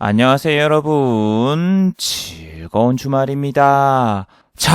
안녕하세요, 여러분. 즐거운 주말입니다. 자,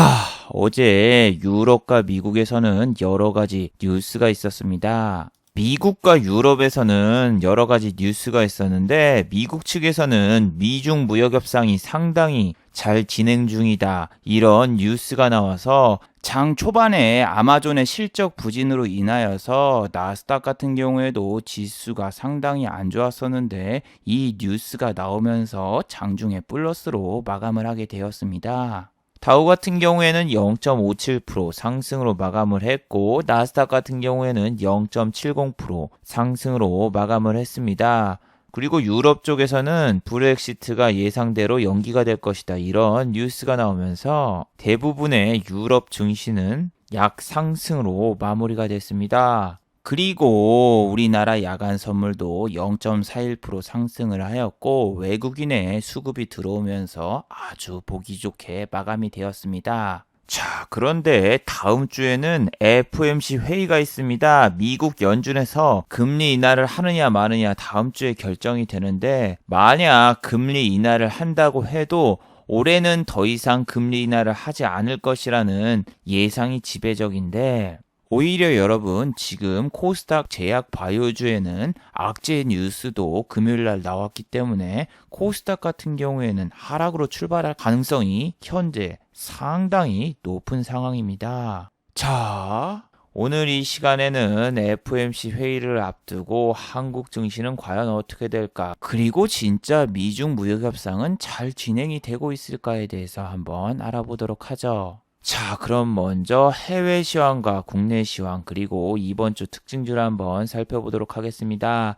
어제 유럽과 미국에서는 여러 가지 뉴스가 있었습니다. 미국과 유럽에서는 여러 가지 뉴스가 있었는데, 미국 측에서는 미중 무역 협상이 상당히 잘 진행 중이다, 이런 뉴스가 나와서 장 초반에 아마존의 실적 부진으로 인하여서 나스닥 같은 경우에도 지수가 상당히 안 좋았었는데, 이 뉴스가 나오면서 장중에 플러스로 마감을 하게 되었습니다. 다우 같은 경우에는 0.57% 상승으로 마감을 했고, 나스닥 같은 경우에는 0.70% 상승으로 마감을 했습니다. 그리고 유럽 쪽에서는 브렉시트가 예상대로 연기가 될 것이다, 이런 뉴스가 나오면서 대부분의 유럽 증시는 약상승으로 마무리가 됐습니다. 그리고 우리나라 야간 선물도 0.41% 상승을 하였고, 외국인의 수급이 들어오면서 아주 보기 좋게 마감이 되었습니다. 자, 그런데 다음 주에는 FOMC 회의가 있습니다. 미국 연준에서 금리 인하를 하느냐 마느냐 다음 주에 결정이 되는데, 만약 금리 인하를 한다고 해도 올해는 더 이상 금리 인하를 하지 않을 것이라는 예상이 지배적인데, 오히려 여러분, 지금 코스닥 제약 바이오주에는 악재 뉴스도 금요일날 나왔기 때문에 코스닥 같은 경우에는 하락으로 출발할 가능성이 현재 상당히 높은 상황입니다. 자, 오늘 이 시간에는 FOMC 회의를 앞두고 한국 증시는 과연 어떻게 될까? 그리고 진짜 미중 무역 협상은 잘 진행이 되고 있을까에 대해서 한번 알아보도록 하죠. 자, 그럼 먼저 해외 시황과 국내 시황, 그리고 이번 주 특징주를 한번 살펴보도록 하겠습니다.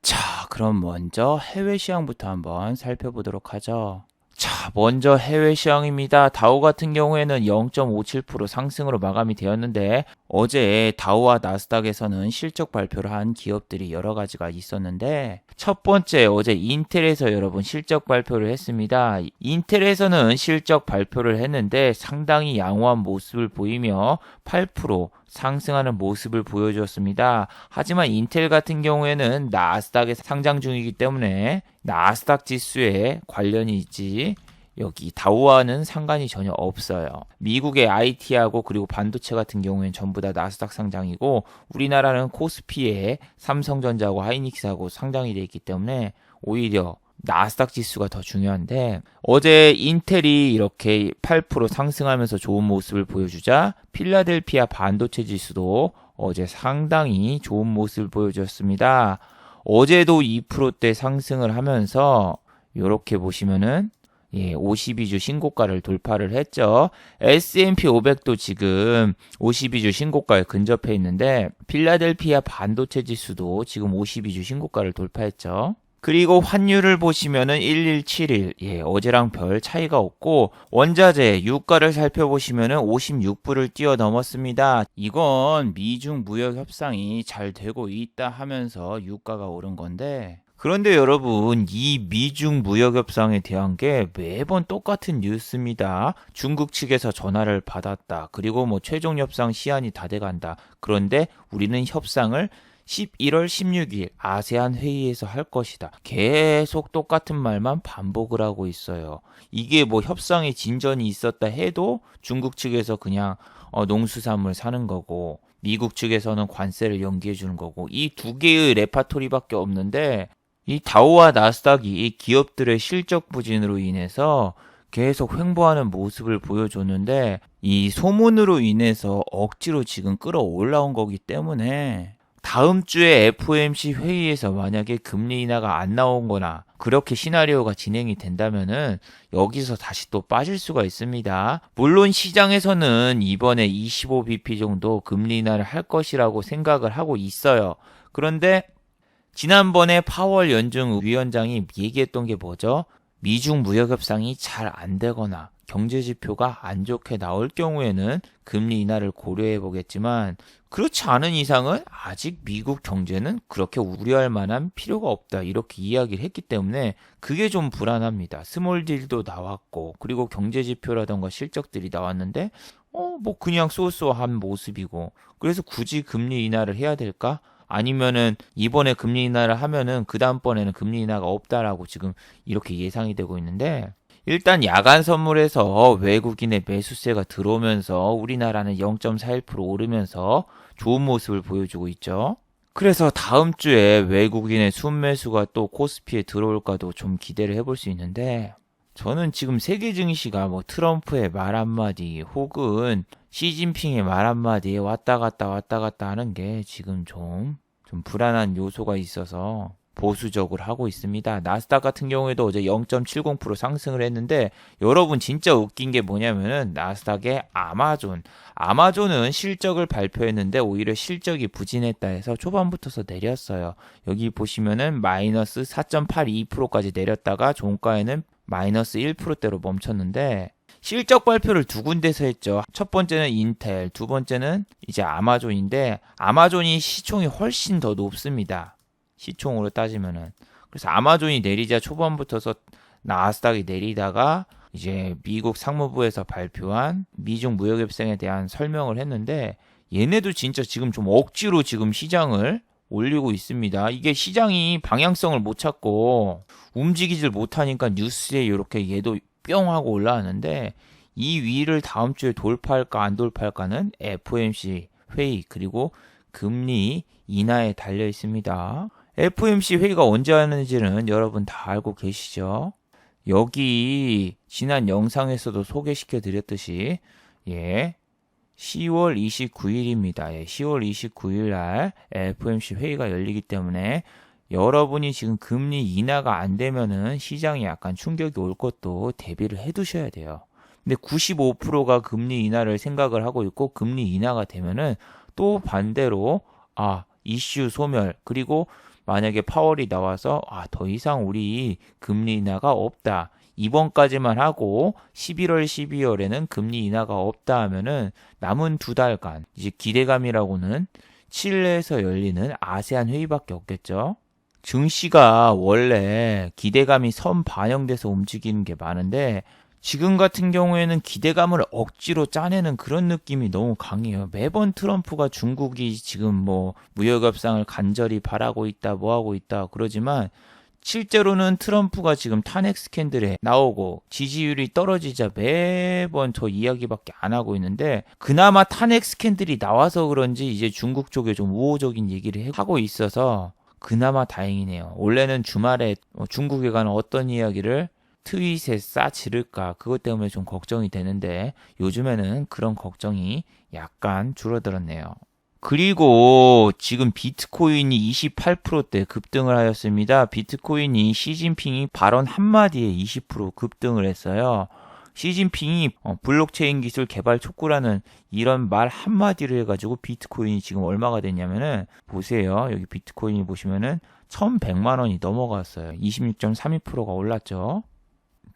자, 그럼 먼저 해외 시황부터 한번 살펴보도록 하죠. 자, 먼저 해외 시황입니다. 다우 같은 경우에는 0.57% 상승으로 마감이 되었는데, 어제 다우와 나스닥에서는 실적 발표를 한 기업들이 여러 가지가 있었는데, 첫 번째, 어제 인텔에서 여러분 실적 발표를 했습니다. 인텔에서는 실적 발표를 했는데 상당히 양호한 모습을 보이며 8% 상승하는 모습을 보여주었습니다. 하지만 인텔 같은 경우에는 나스닥에 상장 중이기 때문에 나스닥 지수에 관련이 있지, 여기 다우와는 상관이 전혀 없어요. 미국의 IT하고 그리고 반도체 같은 경우에는 전부 다 나스닥 상장이고, 우리나라는 코스피에 삼성전자하고 하이닉스하고 상장이 되어 있기 때문에 오히려 나스닥 지수가 더 중요한데, 어제 인텔이 이렇게 8% 상승하면서 좋은 모습을 보여주자 필라델피아 반도체 지수도 어제 상당히 좋은 모습을 보여줬습니다. 어제도 2%대 상승을 하면서 이렇게 보시면은 52주 신고가를 돌파를 했죠. S&P 500도 지금 52주 신고가에 근접해 있는데, 필라델피아 반도체 지수도 지금 52주 신고가를 돌파했죠. 그리고 환율을 보시면은 1171, 어제랑 별 차이가 없고, 원자재 유가를 살펴보시면은 56불을 뛰어넘었습니다. 이건 미중 무역 협상이 잘 되고 있다 하면서 유가가 오른 건데, 그런데 여러분, 이 미중 무역 협상에 대한 게 매번 똑같은 뉴스입니다. 중국 측에서 전화를 받았다. 그리고 최종 협상 시한이 다 돼간다. 그런데 우리는 협상을 11월 16일 아세안 회의에서 할 것이다. 계속 똑같은 말만 반복을 하고 있어요. 이게 협상에 진전이 있었다 해도 중국 측에서 그냥 농수산물 사는 거고, 미국 측에서는 관세를 연기해 주는 거고, 이 두 개의 레파토리밖에 없는데, 이 다우와 나스닥이 기업들의 실적 부진으로 인해서 계속 횡보하는 모습을 보여줬는데, 이 소문으로 인해서 억지로 지금 끌어올라온 거기 때문에 다음 주에 FOMC 회의에서 만약에 금리 인하가 안 나온 거나 그렇게 시나리오가 진행이 된다면은 여기서 다시 또 빠질 수가 있습니다. 물론 시장에서는 이번에 25bp 정도 금리 인하를 할 것이라고 생각을 하고 있어요. 그런데 지난번에 파월 연준 위원장이 얘기했던 게 뭐죠? 미중 무역 협상이 잘 안 되거나 경제 지표가 안 좋게 나올 경우에는 금리 인하를 고려해 보겠지만, 그렇지 않은 이상은 아직 미국 경제는 그렇게 우려할 만한 필요가 없다, 이렇게 이야기를 했기 때문에 그게 좀 불안합니다. 스몰 딜도 나왔고, 그리고 경제 지표라던가 실적들이 나왔는데 그냥 쏘쏘한 모습이고, 그래서 굳이 금리 인하를 해야 될까? 아니면은 이번에 금리 인하를 하면은 그 다음번에는 금리 인하가 없다라고 지금 이렇게 예상이 되고 있는데, 일단 야간 선물에서 외국인의 매수세가 들어오면서 우리나라는 0.41% 오르면서 좋은 모습을 보여주고 있죠. 그래서 다음 주에 외국인의 순매수가 또 코스피에 들어올까도 좀 기대를 해볼 수 있는데, 저는 지금 세계 증시가 뭐 트럼프의 말 한마디 혹은 시진핑의 말 한마디에 왔다 갔다 하는 게 지금 좀 불안한 요소가 있어서 보수적으로 하고 있습니다. 나스닥 같은 경우에도 어제 0.70% 상승을 했는데, 여러분 진짜 웃긴 게 뭐냐면은 나스닥의 아마존은 실적을 발표했는데 오히려 실적이 부진했다 해서 초반부터서 내렸어요. 여기 보시면은 마이너스 4.82%까지 내렸다가 종가에는 마이너스 1%대로 멈췄는데, 실적 발표를 두 군데서 했죠. 첫 번째는 인텔, 두 번째는 이제 아마존인데, 아마존이 시총이 훨씬 더 높습니다. 시총으로 따지면은. 그래서 아마존이 내리자 초반부터서 나스닥이 내리다가 이제 미국 상무부에서 발표한 미중 무역 협상에 대한 설명을 했는데, 얘네도 진짜 지금 좀 억지로 지금 시장을 올리고 있습니다. 이게 시장이 방향성을 못 찾고 움직이질 못하니까 뉴스에 이렇게 얘도 뿅 하고 올라왔는데, 이 위를 다음 주에 돌파할까 안 돌파할까는 FOMC 회의 그리고 금리 인하에 달려 있습니다. FOMC 회의가 언제 하는지는 여러분 다 알고 계시죠? 여기 지난 영상에서도 소개시켜 드렸듯이 10월 29일입니다. 10월 29일 날 FOMC 회의가 열리기 때문에 여러분이 지금 금리 인하가 안 되면은 시장에 약간 충격이 올 것도 대비를 해 두셔야 돼요. 근데 95%가 금리 인하를 생각을 하고 있고, 금리 인하가 되면은 또 반대로 이슈 소멸, 그리고 만약에 파월이 나와서 더 이상 우리 금리 인하가 없다, 이번까지만 하고 11월 12월에는 금리 인하가 없다 하면은 남은 두 달간 이제 기대감이라고는 칠레에서 열리는 아세안 회의밖에 없겠죠. 증시가 원래 기대감이 선 반영돼서 움직이는 게 많은데, 지금 같은 경우에는 기대감을 억지로 짜내는 그런 느낌이 너무 강해요. 매번 트럼프가 중국이 지금 뭐 무역협상을 간절히 바라고 있다, 뭐 하고 있다 그러지만, 실제로는 트럼프가 지금 탄핵 스캔들에 나오고 지지율이 떨어지자 매번 저 이야기밖에 안 하고 있는데, 그나마 탄핵 스캔들이 나와서 그런지 이제 중국 쪽에 좀 우호적인 얘기를 하고 있어서 그나마 다행이네요. 원래는 주말에 중국에 관한 어떤 이야기를 트윗에 싸지를까 그것 때문에 좀 걱정이 되는데, 요즘에는 그런 걱정이 약간 줄어들었네요. 그리고 지금 비트코인이 28%대 급등을 하였습니다. 비트코인이 시진핑이 발언 한마디에 20% 급등을 했어요. 시진핑이 블록체인 기술 개발 촉구라는 이런 말 한마디를 해가지고 비트코인이 지금 얼마가 됐냐면은, 보세요. 여기 비트코인이 보시면은 1100만 원이 넘어갔어요. 26.32%가 올랐죠.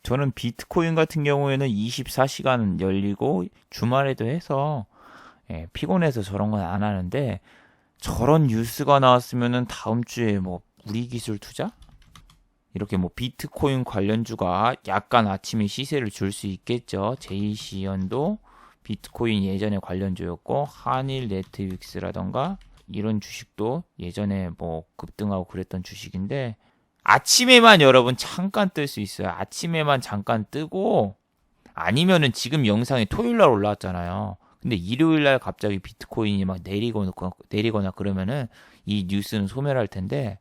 저는 비트코인 같은 경우에는 24시간 열리고 주말에도 해서 피곤해서 저런 건 안 하는데, 저런 뉴스가 나왔으면은 다음 주에 뭐 우리 기술 투자? 이렇게 뭐 비트코인 관련주가 약간 아침에 시세를 줄 수 있겠죠. JC연도 비트코인 예전에 관련주였고, 한일 네트윅스라던가 이런 주식도 예전에 뭐 급등하고 그랬던 주식인데, 아침에만 여러분 잠깐 뜰 수 있어요. 아침에만 잠깐 뜨고, 아니면은 지금 영상이 토요일날 올라왔잖아요. 근데 일요일날 갑자기 비트코인이 막 내리거나 그러면은 이 뉴스는 소멸할 텐데,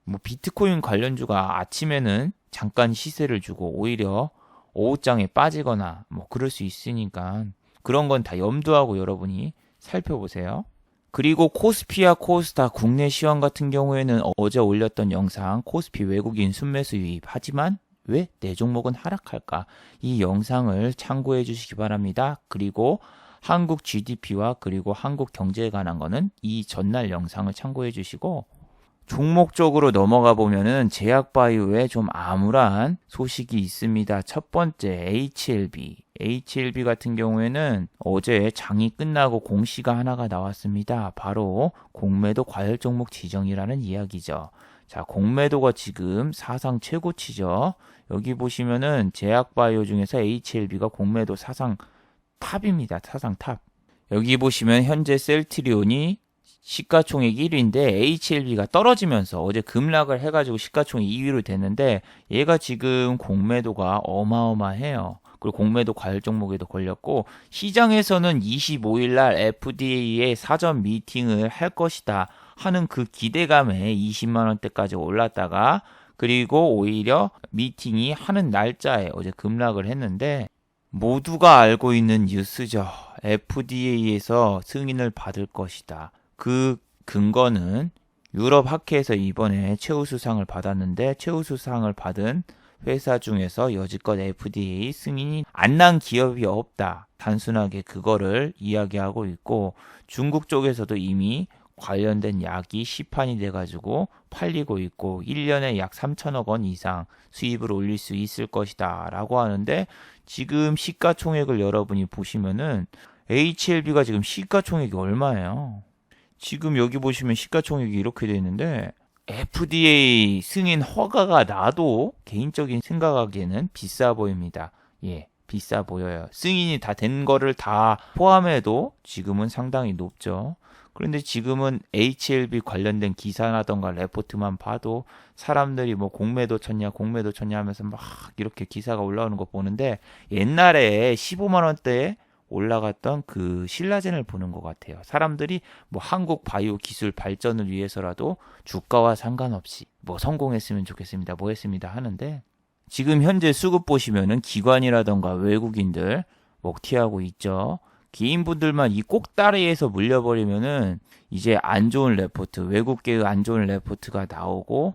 뭐 비트코인 관련주가 아침에는 잠깐 시세를 주고 오히려 오후장에 빠지거나 뭐 그럴 수 있으니까 그런 건 다 염두하고 여러분이 살펴보세요. 그리고 코스피와 코스닥 국내 시황 같은 경우에는 어제 올렸던 영상 코스피 외국인 순매수 유입, 하지만 왜 내 종목은 하락할까, 이 영상을 참고해 주시기 바랍니다. 그리고 한국 GDP와 그리고 한국 경제에 관한 거는 이 전날 영상을 참고해 주시고, 종목적으로 넘어가 보면은 제약바이오에 좀 암울한 소식이 있습니다. 첫 번째 HLB 같은 경우에는 어제 장이 끝나고 공시가 하나가 나왔습니다. 바로 공매도 과열 종목 지정이라는 이야기죠. 자, 공매도가 지금 사상 최고치죠. 여기 보시면은 제약바이오 중에서 HLB가 공매도 사상 탑입니다. 사상 탑. 여기 보시면 현재 셀트리온이 시가총액 1위인데 HLB가 떨어지면서 어제 급락을 해가지고 시가총액 2위로 됐는데 얘가 지금 공매도가 어마어마해요. 그리고 공매도 과열 종목에도 걸렸고 시장에서는 25일 날 FDA의 사전 미팅을 할 것이다 하는 그 기대감에 20만 원대까지 올랐다가 그리고 오히려 미팅이 하는 날짜에 어제 급락을 했는데 모두가 알고 있는 뉴스죠. FDA에서 승인을 받을 것이다. 그 근거는 유럽 학회에서 이번에 최우수상을 받았는데 최우수상을 받은 회사 중에서 여지껏 FDA 승인이 안 난 기업이 없다. 단순하게 그거를 이야기하고 있고 중국 쪽에서도 이미 관련된 약이 시판이 돼가지고 팔리고 있고 1년에 약 3천억 원 이상 수입을 올릴 수 있을 것이다 라고 하는데 지금 시가총액을 여러분이 보시면은 HLB가 지금 시가총액이 얼마예요? 지금 여기 보시면 시가총액이 이렇게 돼 있는데 FDA 승인 허가가 나도 개인적인 생각하기에는 비싸 보입니다. 예, 비싸 보여요. 승인이 다 된 거를 다 포함해도 지금은 상당히 높죠. 그런데 지금은 HLB 관련된 기사라던가 레포트만 봐도 사람들이 뭐 공매도 쳤냐 하면서 막 이렇게 기사가 올라오는 거 보는데 옛날에 15만 원대에 올라갔던 그 신라젠을 보는 것 같아요. 사람들이 뭐 한국 바이오 기술 발전을 위해서라도 주가와 상관없이 뭐 성공했으면 좋겠습니다. 뭐 했습니다 하는데 지금 현재 수급 보시면은 기관이라던가 외국인들 먹튀하고 있죠. 개인분들만 이 꼭다리에서 물려버리면은 이제 안 좋은 레포트, 외국계의 안 좋은 레포트가 나오고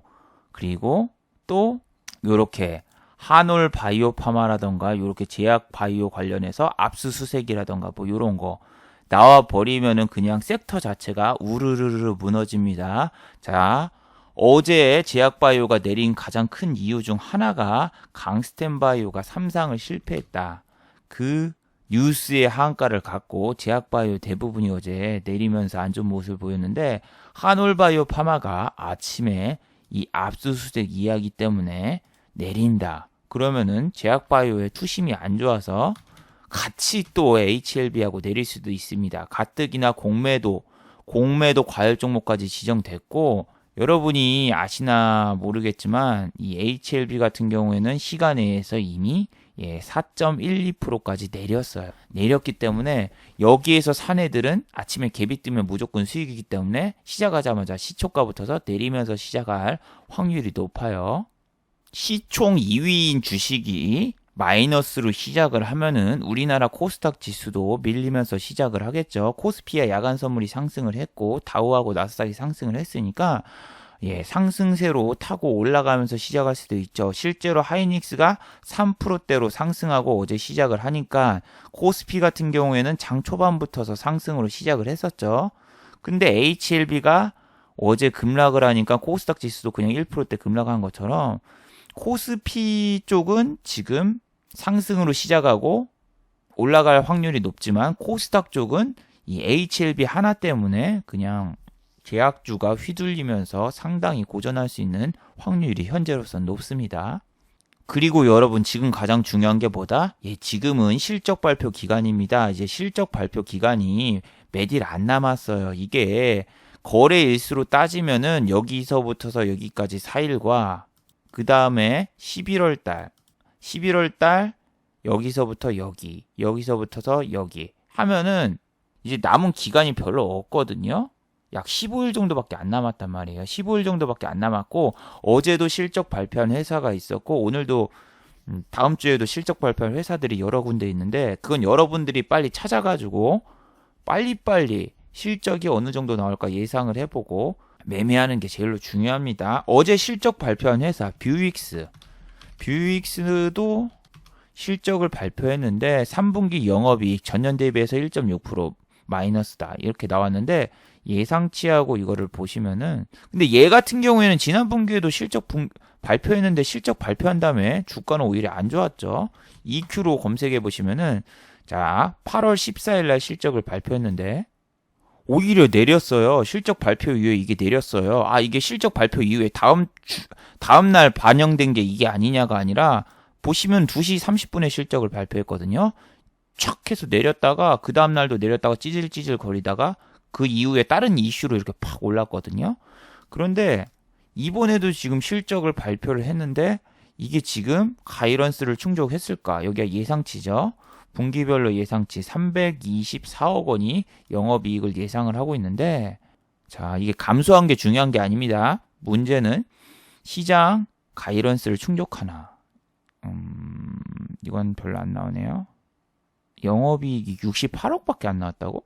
그리고 또 요렇게 한올 바이오 파마라던가 요렇게 제약 바이오 관련해서 압수수색이라던가 뭐 요런 거 나와 버리면은 그냥 섹터 자체가 우르르르 무너집니다. 자, 어제 제약 바이오가 내린 가장 큰 이유 중 하나가 강스텐 바이오가 3상을 실패했다. 그 뉴스의 한가를 갖고 제약 바이오 대부분이 어제 내리면서 안 좋은 모습을 보였는데 한올 바이오 파마가 아침에 이 압수수색 이야기 때문에 내린다. 그러면은 제약바이오의 투심이 안 좋아서 같이 또 HLB하고 내릴 수도 있습니다. 가뜩이나 공매도 과열 종목까지 지정됐고 여러분이 아시나 모르겠지만 이 HLB 같은 경우에는 시간외에서 이미 4.12%까지 내렸어요. 내렸기 때문에 여기에서 산 애들은 아침에 갭이 뜨면 무조건 수익이기 때문에 시작하자마자 시초가부터서 내리면서 시작할 확률이 높아요. 시총 2위인 주식이 마이너스로 시작을 하면은 우리나라 코스닥 지수도 밀리면서 시작을 하겠죠. 코스피와 야간 선물이 상승을 했고 다우하고 나스닥이 상승을 했으니까 상승세로 타고 올라가면서 시작할 수도 있죠. 실제로 하이닉스가 3%대로 상승하고 어제 시작을 하니까 코스피 같은 경우에는 장 초반부터서 상승으로 시작을 했었죠. 근데 HLB가 어제 급락을 하니까 코스닥 지수도 그냥 1%대 급락한 것처럼 코스피 쪽은 지금 상승으로 시작하고 올라갈 확률이 높지만 코스닥 쪽은 이 HLB 하나 때문에 그냥 제약주가 휘둘리면서 상당히 고전할 수 있는 확률이 현재로서는 높습니다. 그리고 여러분 지금 가장 중요한 게 뭐다? 지금은 실적 발표 기간입니다. 이제 실적 발표 기간이 몇 일 안 남았어요. 이게 거래 일수로 따지면은 여기서부터서 여기까지 4일과 그 다음에 11월 달 여기서부터 여기서부터서 여기 하면은 이제 남은 기간이 별로 없거든요. 약 15일 정도밖에 안 남았단 말이에요. 15일 정도밖에 안 남았고 어제도 실적 발표한 회사가 있었고 오늘도 다음 주에도 실적 발표할 회사들이 여러 군데 있는데 그건 여러분들이 빨리 찾아가지고 빨리빨리 실적이 어느 정도 나올까 예상을 해보고 매매하는 게 제일로 중요합니다. 어제 실적 발표한 회사 뷰익스도 실적을 발표했는데 3분기 영업이익 전년 대비해서 1.6% 마이너스다 이렇게 나왔는데 예상치하고 이거를 보시면은 근데 얘 같은 경우에는 지난 분기에도 실적 발표했는데 실적 발표한 다음에 주가는 오히려 안 좋았죠. EQ로 검색해 보시면은 자 8월 14일 날 실적을 발표했는데 오히려 내렸어요. 실적 발표 이후에 이게 내렸어요. 이게 실적 발표 이후에 다음 날 반영된 게 이게 아니냐가 아니라 보시면 2시 30분에 실적을 발표했거든요. 촥 해서 내렸다가 그 다음 날도 내렸다가 찌질찌질 거리다가 그 이후에 다른 이슈로 이렇게 팍 올랐거든요. 그런데 이번에도 지금 실적을 발표를 했는데 이게 지금 가이런스를 충족했을까? 여기가 예상치죠. 분기별로 예상치 324억 원이 영업이익을 예상을 하고 있는데, 자, 이게 감소한 게 중요한 게 아닙니다. 문제는 시장 가이런스를 충족하나. 이건 별로 안 나오네요. 영업이익이 68억밖에 안 나왔다고?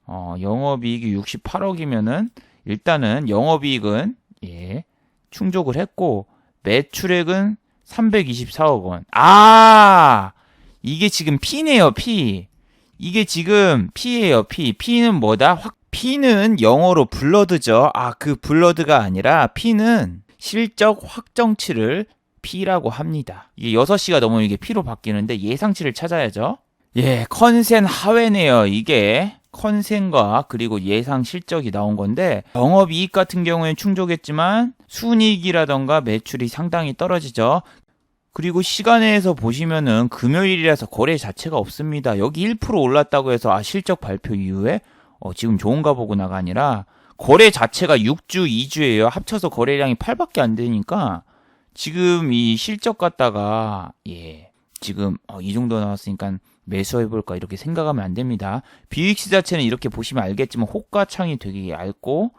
영업이익이 68억이면은 일단은 영업이익은 충족을 했고 매출액은 324억 원. 이게 지금 P네요, P. 이게 지금 P예요, P. P는 뭐다? P는 영어로 블러드죠. 그 블러드가 아니라 P는 실적 확정치를 P라고 합니다. 이게 6시가 넘으면 이게 P로 바뀌는데 예상치를 찾아야죠. 컨센 하회네요. 이게 컨센과 그리고 예상 실적이 나온 건데 영업이익 같은 경우에는 충족했지만 순이익이라던가 매출이 상당히 떨어지죠. 그리고 시간에서 보시면은 금요일이라서 거래 자체가 없습니다. 여기 1% 올랐다고 해서 실적 발표 이후에 지금 좋은가 보구나가 아니라 거래 자체가 6주, 2주예요. 합쳐서 거래량이 8밖에 안 되니까 지금 이 실적 갖다가 지금 이 정도 나왔으니까 매수해볼까 이렇게 생각하면 안 됩니다. BX 자체는 이렇게 보시면 알겠지만 호가창이 되게 얇고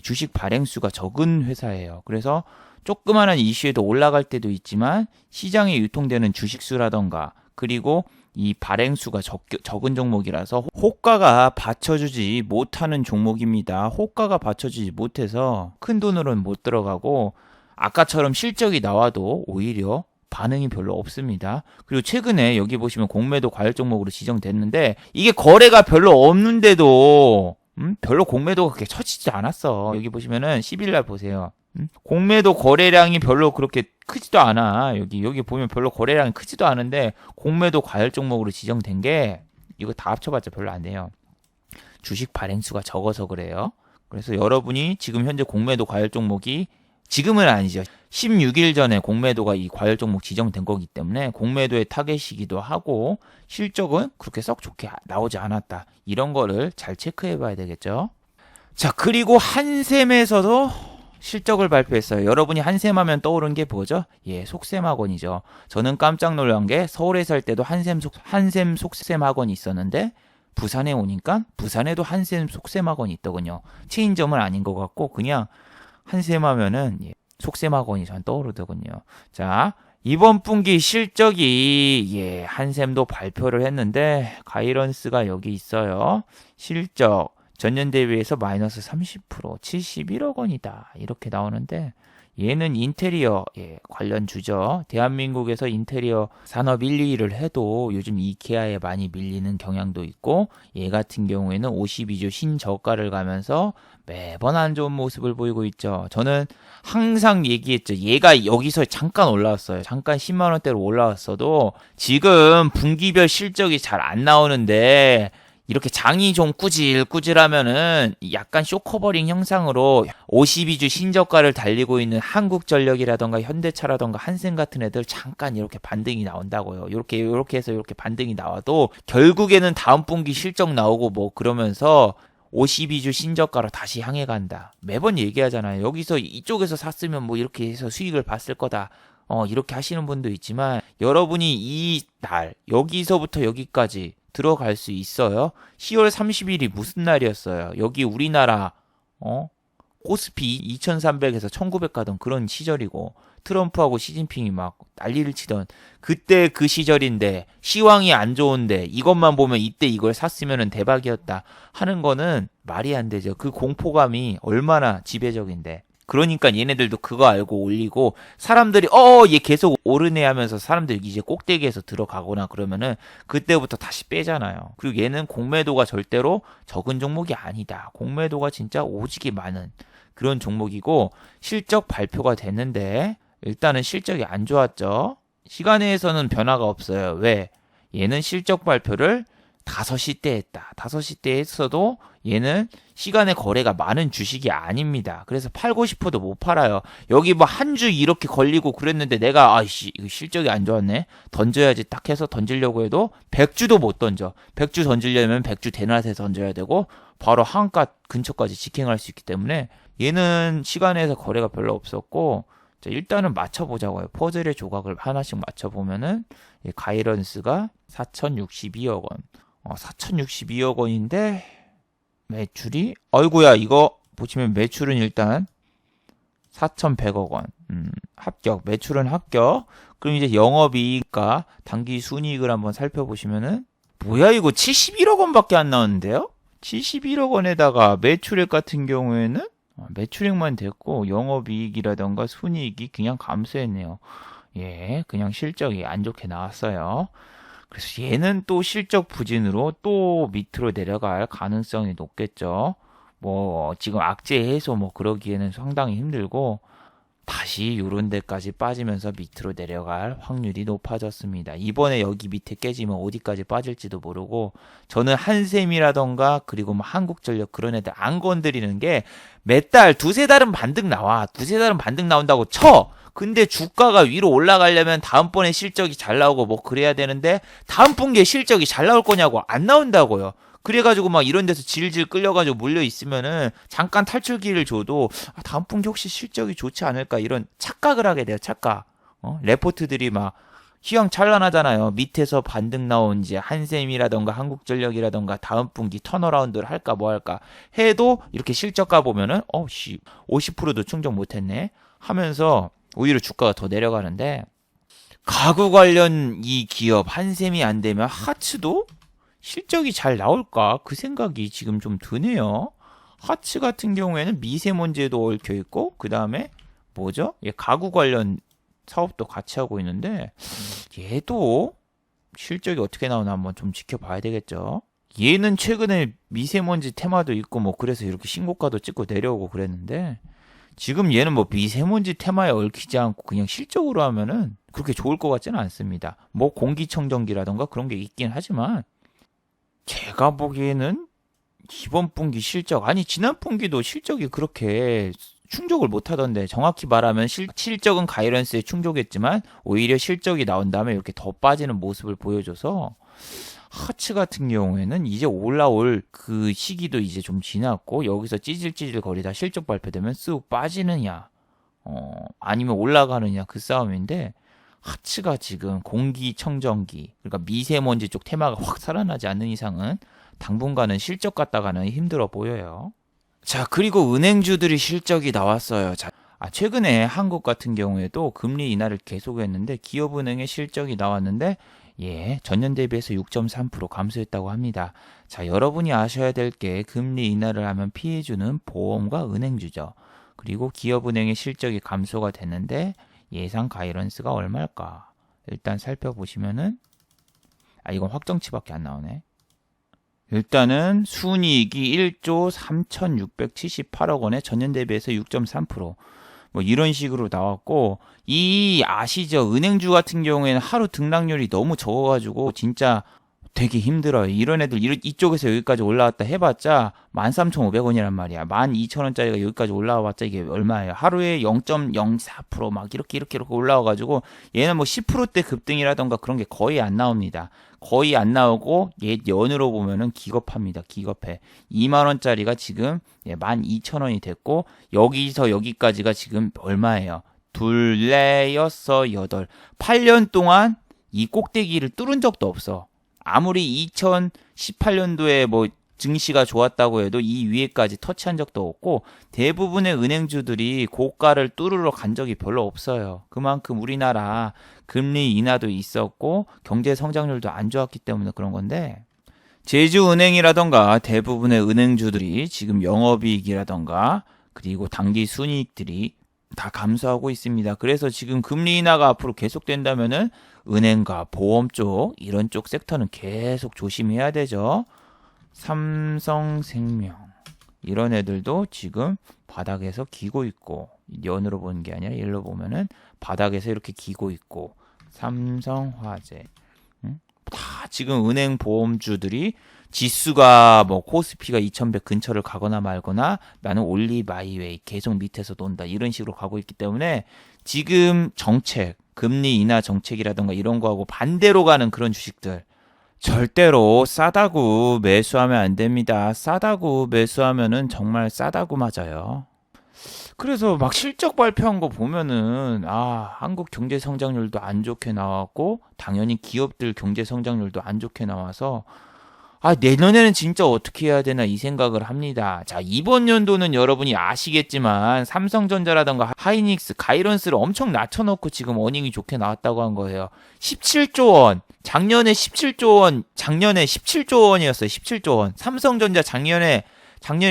주식 발행수가 적은 회사예요. 그래서 조그마한 이슈에도 올라갈 때도 있지만 시장에 유통되는 주식수라던가 그리고 이 발행수가 적은 종목이라서 호가가 받쳐주지 못하는 종목입니다. 호가가 받쳐주지 못해서 큰 돈으로는 못 들어가고 아까처럼 실적이 나와도 오히려 반응이 별로 없습니다. 그리고 최근에 여기 보시면 공매도 과열 종목으로 지정됐는데 이게 거래가 별로 없는데도 별로 공매도가 그렇게 처지지 않았어. 여기 보시면은 10일날 보세요. 공매도 거래량이 별로 그렇게 크지도 않아. 여기 보면 별로 거래량이 크지도 않은데 공매도 과열 종목으로 지정된 게 이거 다 합쳐봤자 별로 안 돼요. 주식 발행수가 적어서 그래요. 그래서 여러분이 지금 현재 공매도 과열 종목이 지금은 아니죠. 16일 전에 공매도가 이 과열 종목 지정된 거기 때문에 공매도의 타겟이기도 하고 실적은 그렇게 썩 좋게 나오지 않았다. 이런 거를 잘 체크해 봐야 되겠죠. 자, 그리고 한샘에서도 실적을 발표했어요. 여러분이 한샘하면 떠오르는 게 뭐죠? 속셈학원이죠. 저는 깜짝 놀란 게 서울에 살 때도 한샘 속셈학원이 있었는데 부산에 오니까 부산에도 한샘 속셈학원이 있더군요. 체인점은 아닌 것 같고 그냥 한샘하면은 속셈학원이 전 떠오르더군요. 자, 이번 분기 실적이 한샘도 발표를 했는데 가이런스가 여기 있어요. 실적 전년 대비해서 마이너스 30% 71억 원이다. 이렇게 나오는데 얘는 인테리어 관련 주죠. 대한민국에서 인테리어 산업 1, 2위를 해도 요즘 이케아에 많이 밀리는 경향도 있고 얘 같은 경우에는 52주 신저가를 가면서 매번 안 좋은 모습을 보이고 있죠. 저는 항상 얘기했죠. 얘가 여기서 잠깐 올라왔어요. 잠깐 10만 원대로 올라왔어도 지금 분기별 실적이 잘 안 나오는데 이렇게 장이 좀 꾸질꾸질하면은 약간 쇼커버링 형상으로 52주 신저가를 달리고 있는 한국전력이라던가 현대차라던가 한샘 같은 애들 잠깐 이렇게 반등이 나온다고요. 이렇게 해서 이렇게 반등이 나와도 결국에는 다음 분기 실적 나오고 뭐 그러면서 52주 신저가로 다시 향해 간다. 매번 얘기하잖아요. 여기서 이쪽에서 샀으면 뭐 이렇게 해서 수익을 봤을 거다. 이렇게 하시는 분도 있지만 여러분이 이 날 여기서부터 여기까지 들어갈 수 있어요. 10월 30일이 무슨 날이었어요? 여기 우리나라 코스피 2300에서 1900 가던 그런 시절이고 트럼프하고 시진핑이 막 난리를 치던 그때 그 시절인데 시황이 안 좋은데 이것만 보면 이때 이걸 샀으면 대박이었다 하는 거는 말이 안 되죠. 그 공포감이 얼마나 지배적인데. 그러니까 얘네들도 그거 알고 올리고 사람들이 얘 계속 오르네 하면서 사람들이 이제 꼭대기에서 들어가거나 그러면은 그때부터 다시 빼잖아요. 그리고 얘는 공매도가 절대로 적은 종목이 아니다. 공매도가 진짜 오지게 많은 그런 종목이고 실적 발표가 됐는데 일단은 실적이 안 좋았죠. 시간에서는 변화가 없어요. 왜? 얘는 실적 발표를 5시 때 했다. 5시 때 했어도 얘는 시간에 거래가 많은 주식이 아닙니다. 그래서 팔고 싶어도 못 팔아요. 여기 뭐 한 주 이렇게 걸리고 그랬는데 내가 이거 실적이 안 좋았네. 던져야지 딱 해서 던지려고 해도 100주도 못 던져. 100주 던지려면 100주 대낮에 던져야 되고 바로 한가 근처까지 직행할 수 있기 때문에 얘는 시간에서 거래가 별로 없었고, 자, 일단은 맞춰보자고요. 퍼즐의 조각을 하나씩 맞춰보면은 가이런스가 4,062억 원. 4,062억 원인데 매출이 어이구야 이거 보시면 매출은 일단 4,100억 원. 합격. 매출은 합격. 그럼 이제 영업이익과 당기순이익을 한번 살펴보시면은 뭐야 이거 71억 원밖에 안 나오는데요? 71억 원에다가 매출액 같은 경우에는 매출액만 됐고 영업이익이라던가 순이익이 그냥 감소했네요. 예, 그냥 실적이 안 좋게 나왔어요. 그래서 얘는 또 실적 부진으로 또 밑으로 내려갈 가능성이 높겠죠. 뭐 지금 악재 해소 뭐 그러기에는 상당히 힘들고 다시 요런 데까지 빠지면서 밑으로 내려갈 확률이 높아졌습니다. 이번에 여기 밑에 깨지면 어디까지 빠질지도 모르고 저는 한샘이라던가 그리고 뭐 한국전력 그런 애들 안 건드리는 게 몇 달, 두세 달은 반등 나와. 두세 달은 반등 나온다고 쳐. 근데 주가가 위로 올라가려면 다음번에 실적이 잘 나오고 뭐 그래야 되는데 다음 분기에 실적이 잘 나올 거냐고 안 나온다고요. 그래가지고 막 이런 데서 질질 끌려가지고 물려 있으면은 잠깐 탈출기를 줘도 다음 분기 혹시 실적이 좋지 않을까 이런 착각을 하게 돼요. 착각. 레포트들이 막 휘황찬란하잖아요. 밑에서 반등 나온 이제 한샘이라던가 한국전력이라던가 다음 분기 턴어라운드를 할까 뭐 할까 해도 이렇게 실적가 보면은 50%도 충족 못했네 하면서 오히려 주가가 더 내려가는데 가구 관련 이 기업 한샘이 안 되면 하츠도 실적이 잘 나올까? 그 생각이 지금 좀 드네요. 하츠 같은 경우에는 미세먼지에도 얽혀 있고, 그 다음에 뭐죠? 가구 관련 사업도 같이 하고 있는데, 얘도 실적이 어떻게 나오나 한번 좀 지켜봐야 되겠죠. 얘는 최근에 미세먼지 테마도 있고, 뭐 그래서 이렇게 신고가도 찍고 내려오고 그랬는데, 지금 얘는 뭐 미세먼지 테마에 얽히지 않고 그냥 실적으로 하면은 그렇게 좋을 것 같지는 않습니다. 뭐 공기청정기라던가 그런 게 있긴 하지만, 제가 보기에는 이번 분기 실적, 아니 지난 분기도 실적이 그렇게 충족을 못하던데 정확히 말하면 실적은 가이런스에 충족했지만 오히려 실적이 나온 다음에 이렇게 더 빠지는 모습을 보여줘서 하츠 같은 경우에는 이제 올라올 그 시기도 이제 좀 지났고 여기서 찌질찌질 거리다 실적 발표되면 쑥 빠지느냐 아니면 올라가느냐 그 싸움인데 하츠가 지금 공기청정기, 그러니까 미세먼지 쪽 테마가 확 살아나지 않는 이상은 당분간은 실적 갔다가는 힘들어 보여요. 자, 그리고 은행주들이 실적이 나왔어요. 자, 최근에 한국 같은 경우에도 금리 인하를 계속했는데 기업은행의 실적이 나왔는데 전년 대비해서 6.3% 감소했다고 합니다. 자, 여러분이 아셔야 될 게 금리 인하를 하면 피해주는 보험과 은행주죠. 그리고 기업은행의 실적이 감소가 됐는데 예상 가이런스가 얼마일까? 일단 살펴보시면은 이건 확정치밖에 안 나오네. 일단은 순이익이 1조 3,678억 원에 전년 대비해서 6.3%. 뭐 이런 식으로 나왔고 이 아시죠? 은행주 같은 경우에는 하루 등락률이 너무 적어가지고 진짜 되게 힘들어요. 이런 애들 이쪽에서 여기까지 올라왔다 해봤자 13,500원이란 말이야. 12,000원짜리가 여기까지 올라와봤자 이게 얼마예요? 하루에 0.04%막 이렇게 올라와가지고 얘는 뭐 10%대 급등이라던가 그런 게 거의 안 나옵니다. 거의 안 나오고 얘 연으로 보면은 기겁합니다. 기겁해. 2만원짜리가 지금 12,000원이 됐고 여기서 여기까지가 지금 얼마예요? 둘, 넷, 여섯, 여덟. 8년 동안 이 꼭대기를 뚫은 적도 없어. 아무리 2018년도에 뭐 증시가 좋았다고 해도 이 위에까지 터치한 적도 없고 대부분의 은행주들이 고가를 뚫으러 간 적이 별로 없어요. 그만큼 우리나라 금리 인하도 있었고 경제 성장률도 안 좋았기 때문에 그런 건데 제주은행이라던가 대부분의 은행주들이 지금 영업이익이라던가 그리고 당기 순이익들이 다 감소하고 있습니다. 그래서 지금 금리 인하가 앞으로 계속된다면은 은행과 보험 쪽 이런 쪽 섹터는 계속 조심해야 되죠. 삼성생명 이런 애들도 지금 바닥에서 기고 있고 연으로 보는 게 아니라 일로 보면은 바닥에서 이렇게 기고 있고 삼성화재 다 지금 은행 보험주들이 지수가 뭐 코스피가 2100 근처를 가거나 말거나 나는 올리바이웨이 계속 밑에서 논다 이런 식으로 가고 있기 때문에 지금 정책 금리 인하 정책이라던가 이런 거하고 반대로 가는 그런 주식들 절대로 싸다고 매수하면 안 됩니다. 싸다고 매수하면은 정말 싸다고 맞아요. 그래서 막 실적 발표한 거 보면은 한국 경제 성장률도 안 좋게 나왔고 당연히 기업들 경제 성장률도 안 좋게 나와서 내년에는 진짜 어떻게 해야 되나 이 생각을 합니다. 자, 이번 연도는 여러분이 아시겠지만 삼성전자라던가 하이닉스, 가이런스를 엄청 낮춰놓고 지금 어닝이 좋게 나왔다고 한 거예요. 17조 원. 작년에 17조 원, 작년에 17조 원이었어요. 17조 원. 삼성전자 작년에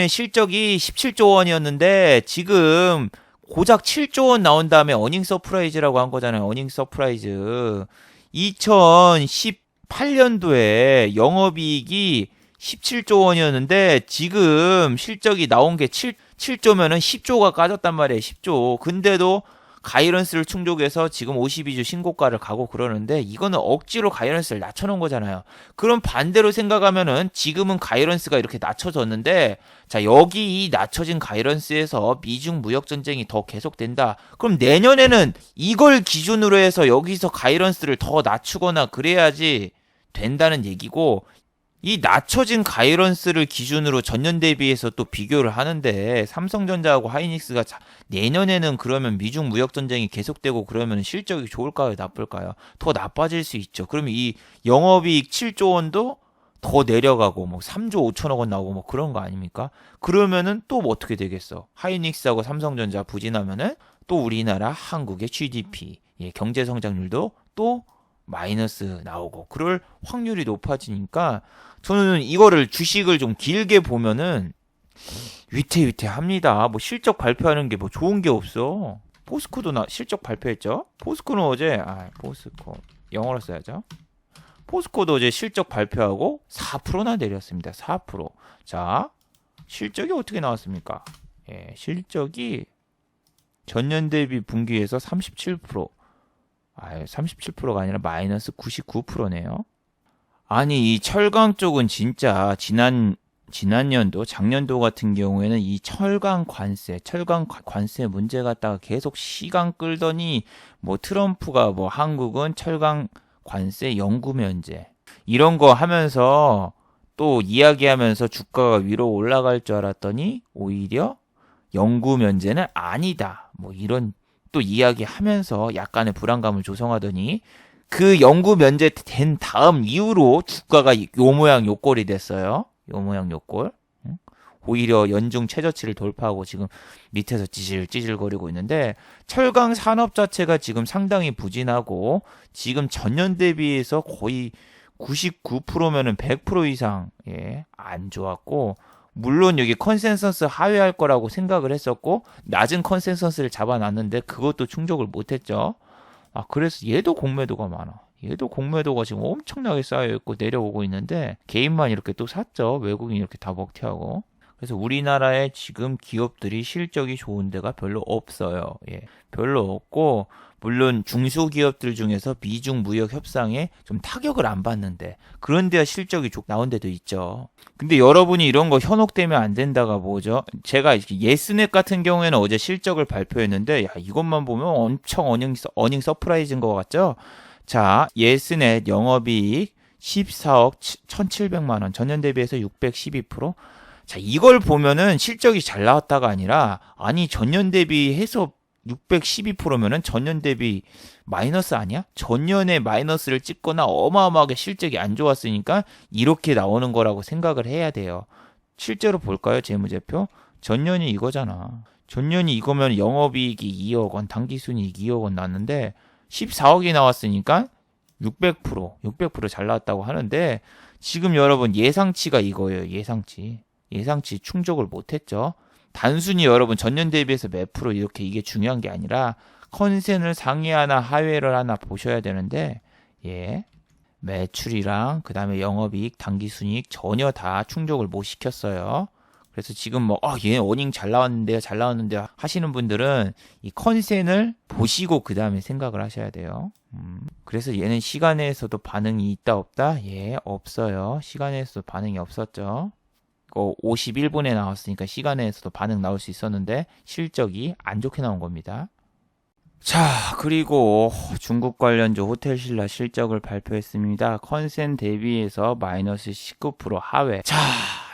실적이 17조 원이었는데 지금 고작 7조 원 나온 다음에 어닝 서프라이즈라고 한 거잖아요. 어닝 서프라이즈. 2018년도에 영업이익이 17조 원이었는데 지금 실적이 나온 게 7조면은 10조가 까졌단 말이에요. 10조. 근데도 가이런스를 충족해서 지금 52주 신고가를 가고 그러는데 이거는 억지로 가이런스를 낮춰놓은 거잖아요. 그럼 반대로 생각하면은 지금은 가이런스가 이렇게 낮춰졌는데 자, 여기 이 낮춰진 가이런스에서 미중 무역 전쟁이 더 계속된다. 그럼 내년에는 이걸 기준으로 해서 여기서 가이런스를 더 낮추거나 그래야지 된다는 얘기고, 이 낮춰진 가이런스를 기준으로 전년 대비해서 또 비교를 하는데 삼성전자하고 하이닉스가 내년에는 그러면 미중 무역 전쟁이 계속되고 그러면 실적이 좋을까요, 나쁠까요? 더 나빠질 수 있죠. 그러면 이 영업이익 7조 원도 더 내려가고 뭐 3조 5천억 원 나오고 뭐 그런 거 아닙니까? 그러면은 또 뭐 어떻게 되겠어? 하이닉스하고 삼성전자 부진하면은 또 우리나라 한국의 GDP, 경제 성장률도 또 마이너스 나오고 그럴 확률이 높아지니까 저는 이거를 주식을 좀 길게 보면은 위태위태합니다. 뭐 실적 발표하는 게 뭐 좋은 게 없어. 포스코도 실적 발표했죠. 포스코는 어제 포스코 영어로 써야죠. 포스코도 어제 실적 발표하고 4%나 내렸습니다. 4%. 자, 실적이 어떻게 나왔습니까? 실적이 전년 대비 분기에서 37%. 37%가 아니라 마이너스 99%네요. 아니, 이 철강 쪽은 진짜 지난년도, 작년도 같은 경우에는 이 철강 관세 문제 갖다가 계속 시간 끌더니 뭐 트럼프가 뭐 한국은 철강 관세 영구 면제 이런 거 하면서 또 이야기하면서 주가가 위로 올라갈 줄 알았더니 오히려 영구 면제는 아니다. 뭐 이런 또 이야기하면서 약간의 불안감을 조성하더니 그 영구 면제 된 다음 이후로 주가가 요 모양 요 꼴이 됐어요. 요 모양 요 꼴. 오히려 연중 최저치를 돌파하고 지금 밑에서 찌질거리고 있는데 철강 산업 자체가 지금 상당히 부진하고 지금 전년 대비해서 거의 99%면은 100% 이상 안 좋았고, 물론 여기 컨센서스 하회할 거라고 생각을 했었고 낮은 컨센서스를 잡아놨는데 그것도 충족을 못했죠. 그래서 얘도 공매도가 많아. 얘도 공매도가 지금 엄청나게 쌓여있고 내려오고 있는데 개인만 이렇게 또 샀죠. 외국인 이렇게 다 먹튀하고. 그래서 우리나라에 지금 기업들이 실적이 좋은 데가 별로 없어요. 별로 없고, 물론 중소기업들 중에서 미중 무역 협상에 좀 타격을 안 받는데 그런 데야 실적이 나온 데도 있죠. 근데 여러분이 이런 거 현혹되면 안 된다가 뭐죠? 제가 예스넷 같은 경우에는 어제 실적을 발표했는데 이것만 보면 엄청 어닝 서프라이즈인 것 같죠? 자, 예스넷 영업이익 14억 1,700만 원, 전년 대비해서 612%. 자, 이걸 보면은 실적이 잘 나왔다가 아니라 전년 대비해서 612%면은 전년 대비 마이너스 아니야? 전년에 마이너스를 찍거나 어마어마하게 실적이 안 좋았으니까 이렇게 나오는 거라고 생각을 해야 돼요. 실제로 볼까요? 재무제표? 전년이 이거잖아. 전년이 이거면 영업이익이 2억 원, 당기순이익 2억 원 났는데 14억이 나왔으니까 600% 잘 나왔다고 하는데 지금 여러분 예상치가 이거예요. 예상치 충족을 못했죠. 단순히 여러분 전년 대비해서 몇 프로 이렇게 이게 중요한 게 아니라 컨센을 상회하나 하회를 하나 보셔야 되는데 매출이랑 그 다음에 영업이익, 당기순이익 전혀 다 충족을 못 시켰어요. 그래서 지금 얘 어닝 잘 나왔는데 하시는 분들은 이 컨센을 보시고 그 다음에 생각을 하셔야 돼요. 그래서 얘는 시간에서도 반응이 있다 없다? 없어요. 시간에서도 반응이 없었죠. 51분에 나왔으니까 시간에서도 반응 나올 수 있었는데 실적이 안 좋게 나온 겁니다. 자, 그리고 중국 관련주 호텔신라 실적을 발표했습니다. 컨센 대비해서 마이너스 19% 하회. 자,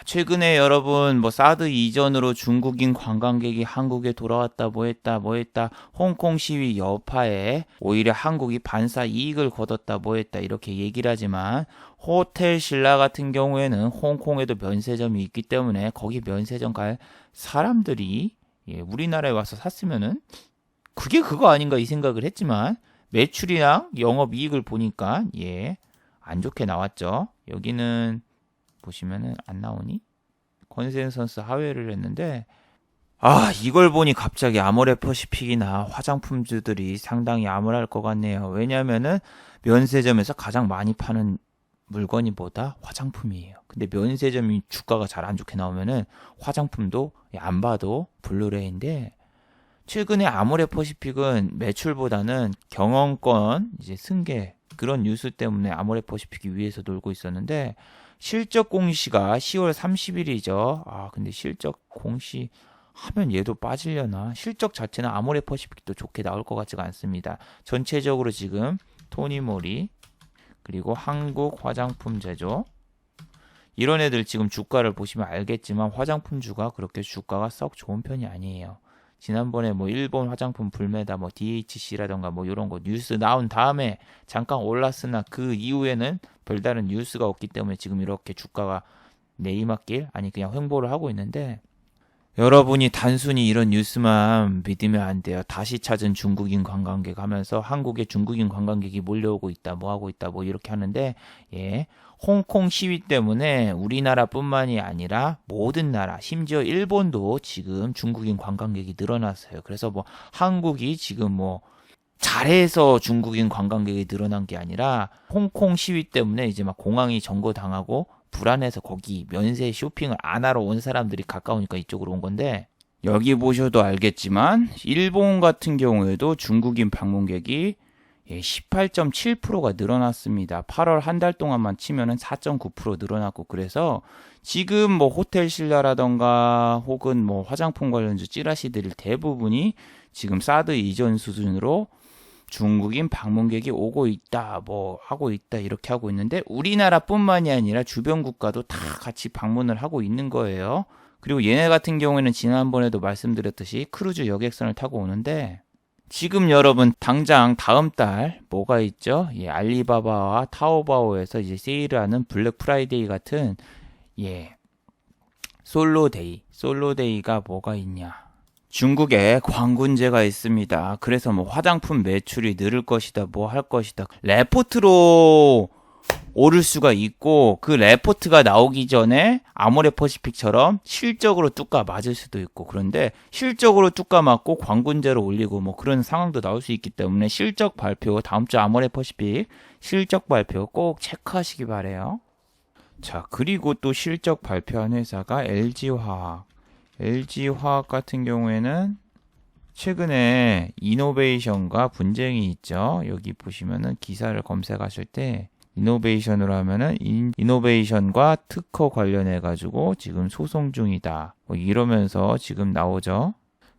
최근에 여러분 뭐 사드 이전으로 중국인 관광객이 한국에 돌아왔다 뭐 했다 홍콩 시위 여파에 오히려 한국이 반사 이익을 거뒀다 뭐 했다 이렇게 얘기를 하지만 호텔신라 같은 경우에는 홍콩에도 면세점이 있기 때문에 거기 면세점 갈 사람들이 우리나라에 와서 샀으면은 그게 그거 아닌가 이 생각을 했지만 매출이랑 영업이익을 보니까 안 좋게 나왔죠. 여기는 보시면은 안 나오니? 컨센서스 하회를 했는데 이걸 보니 갑자기 아모레퍼시픽이나 화장품주들이 상당히 암울할 것 같네요. 왜냐하면은 면세점에서 가장 많이 파는 물건이 뭐다? 화장품이에요. 근데 면세점이 주가가 잘 안 좋게 나오면은 화장품도 안 봐도 블루레이인데 최근에 아모레퍼시픽은 매출보다는 경영권 이제 승계 그런 뉴스 때문에 아모레퍼시픽이 위에서 놀고 있었는데 실적 공시가 10월 30일이죠. 근데 실적 공시 하면 얘도 빠지려나? 실적 자체는 아모레퍼시픽도 좋게 나올 것 같지가 않습니다. 전체적으로 지금 토니모리 그리고 한국 화장품 제조 이런 애들 지금 주가를 보시면 알겠지만 화장품주가 그렇게 주가가 썩 좋은 편이 아니에요. 지난번에 뭐 일본 화장품 불매다 뭐 DHC라던가 뭐 이런 거 뉴스 나온 다음에 잠깐 올랐으나 그 이후에는 별다른 뉴스가 없기 때문에 지금 이렇게 주가가 내리막길 아니 그냥 횡보를 하고 있는데 여러분이 단순히 이런 뉴스만 믿으면 안 돼요. 다시 찾은 중국인 관광객 하면서 한국에 중국인 관광객이 몰려오고 있다 뭐 하고 있다 뭐 이렇게 하는데 홍콩 시위 때문에 우리나라뿐만이 아니라 모든 나라 심지어 일본도 지금 중국인 관광객이 늘어났어요. 그래서 뭐 한국이 지금 뭐 잘해서 중국인 관광객이 늘어난 게 아니라 홍콩 시위 때문에 이제 막 공항이 점거당하고 불안해서 거기 면세 쇼핑을 안 하러 온 사람들이 가까우니까 이쪽으로 온 건데 여기 보셔도 알겠지만 일본 같은 경우에도 중국인 방문객이 18.7%가 늘어났습니다. 8월 한 달 동안만 치면은 4.9% 늘어났고 그래서 지금 뭐 호텔신라라던가 혹은 뭐 화장품 관련주 찌라시들 대부분이 지금 사드 이전 수준으로 중국인 방문객이 오고 있다, 뭐 하고 있다 이렇게 하고 있는데 우리나라뿐만이 아니라 주변 국가도 다 같이 방문을 하고 있는 거예요. 그리고 얘네 같은 경우에는 지난번에도 말씀드렸듯이 크루즈 여객선을 타고 오는데 지금 여러분 당장 다음 달 뭐가 있죠? 알리바바와 타오바오에서 이제 세일하는 블랙 프라이데이 같은 솔로데이가 뭐가 있냐? 중국에 광군제가 있습니다. 그래서 뭐 화장품 매출이 늘을 것이다, 뭐 할 것이다. 레포트로 오를 수가 있고 그 레포트가 나오기 전에 아모레퍼시픽처럼 실적으로 뚜까 맞을 수도 있고 그런데 실적으로 뚜까 맞고 광군제로 올리고 뭐 그런 상황도 나올 수 있기 때문에 실적 발표 다음 주 아모레퍼시픽 실적 발표 꼭 체크하시기 바래요. 자 그리고 또 실적 발표한 회사가 LG화학 같은 경우에는 최근에 이노베이션과 분쟁이 있죠. 여기 보시면은 기사를 검색하실 때 이노베이션으로 하면은 이노베이션과 특허 관련해 가지고 지금 소송 중이다. 뭐 이러면서 지금 나오죠.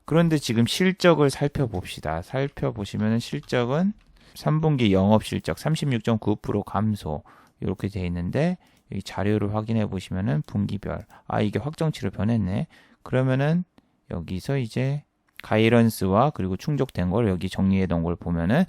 그런데 지금 실적을 살펴봅시다. 살펴보시면은 실적은 3분기 영업 실적 36.9% 감소 이렇게 돼 있는데 여기 자료를 확인해 보시면은 분기별 이게 확정치로 변했네. 그러면은 여기서 이제 가이런스와 그리고 충족된 걸 여기 정리해 놓은 걸 보면은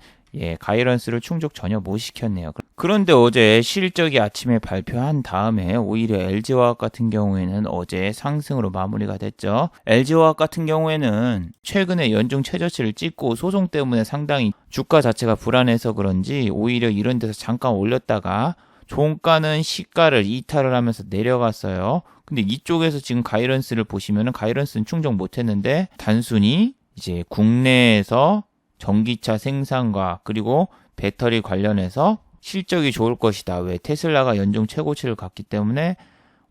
가이런스를 충족 전혀 못 시켰네요. 그런데 어제 실적이 아침에 발표한 다음에 오히려 LG화학 같은 경우에는 어제 상승으로 마무리가 됐죠. LG화학 같은 경우에는 최근에 연중 최저치를 찍고 소송 때문에 상당히 주가 자체가 불안해서 그런지 오히려 이런 데서 잠깐 올렸다가 종가는 시가를 이탈을 하면서 내려갔어요. 근데 이쪽에서 지금 가이런스를 보시면은 가이런스는 충족 못했는데 단순히 이제 국내에서 전기차 생산과 그리고 배터리 관련해서 실적이 좋을 것이다. 왜 테슬라가 연중 최고치를 갔기 때문에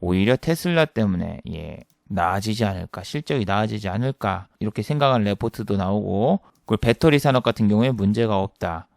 오히려 테슬라 때문에 나아지지 않을까, 실적이 나아지지 않을까 이렇게 생각하는 레포트도 나오고 그리고 배터리 산업 같은 경우에 문제가 없다.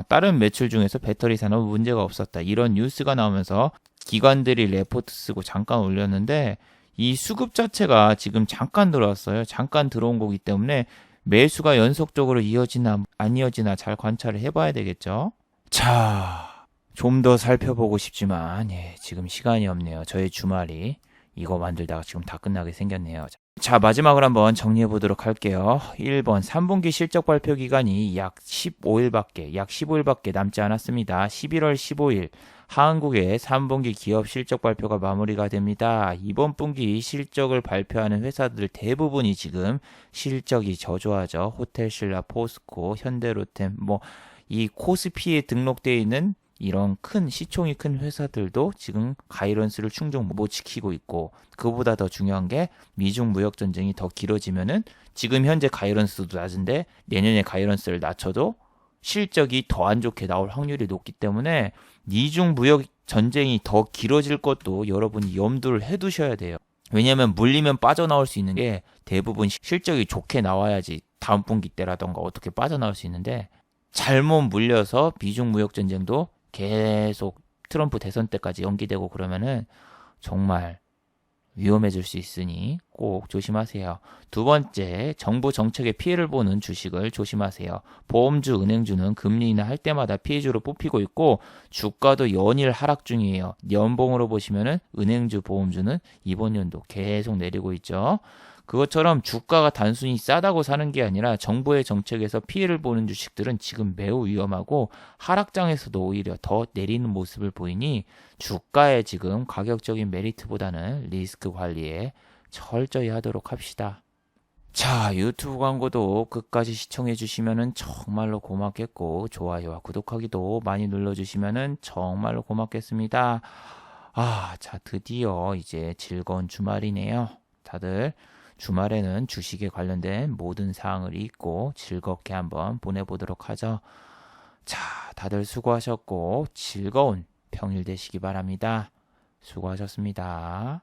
다른 매출 중에서 배터리 산업은 문제가 없었다. 이런 뉴스가 나오면서 기관들이 레포트 쓰고 잠깐 올렸는데 이 수급 자체가 지금 잠깐 들어왔어요. 잠깐 들어온 거기 때문에 매수가 연속적으로 이어지나 안 이어지나 잘 관찰을 해봐야 되겠죠. 자, 좀 더 살펴보고 싶지만 지금 시간이 없네요. 저의 주말이 이거 만들다가 지금 다 끝나게 생겼네요. 자, 마지막으로 한번 정리해 보도록 할게요. 1번 3분기 실적 발표 기간이 약 15일밖에 남지 않았습니다. 11월 15일 한국의 3분기 기업 실적 발표가 마무리가 됩니다. 이번 분기 실적을 발표하는 회사들 대부분이 지금 실적이 저조하죠. 호텔신라, 포스코, 현대로템, 이 코스피에 등록되어 있는 이런 시총이 큰 회사들도 지금 가이던스를 충족 못 지키고 있고, 그보다 더 중요한 게 미중 무역 전쟁이 더 길어지면은 지금 현재 가이던스도 낮은데 내년에 가이던스를 낮춰도 실적이 더 안 좋게 나올 확률이 높기 때문에 미중 무역 전쟁이 더 길어질 것도 여러분이 염두를 해두셔야 돼요. 왜냐하면 물리면 빠져나올 수 있는 게 대부분 실적이 좋게 나와야지 다음 분기 때라던가 어떻게 빠져나올 수 있는데, 잘못 물려서 미중 무역 전쟁도 계속 트럼프 대선 때까지 연기되고 그러면은 정말 위험해질 수 있으니 꼭 조심하세요. 두 번째, 정부 정책에 피해를 보는 주식을 조심하세요. 보험주, 은행주는 금리 인하할 때마다 피해주로 뽑히고 있고 주가도 연일 하락 중이에요. 연봉으로 보시면은 은행주, 보험주는 이번 연도 계속 내리고 있죠. 그것처럼 주가가 단순히 싸다고 사는 게 아니라 정부의 정책에서 피해를 보는 주식들은 지금 매우 위험하고 하락장에서도 오히려 더 내리는 모습을 보이니 주가에 지금 가격적인 메리트보다는 리스크 관리에 철저히 하도록 합시다. 자, 유튜브 광고도 끝까지 시청해 주시면 정말로 고맙겠고, 좋아요와 구독하기도 많이 눌러주시면 정말로 고맙겠습니다. 자, 드디어 이제 즐거운 주말이네요. 다들 주말에는 주식에 관련된 모든 사항을 읽고 즐겁게 한번 보내보도록 하죠. 자, 다들 수고하셨고 즐거운 평일 되시기 바랍니다. 수고하셨습니다.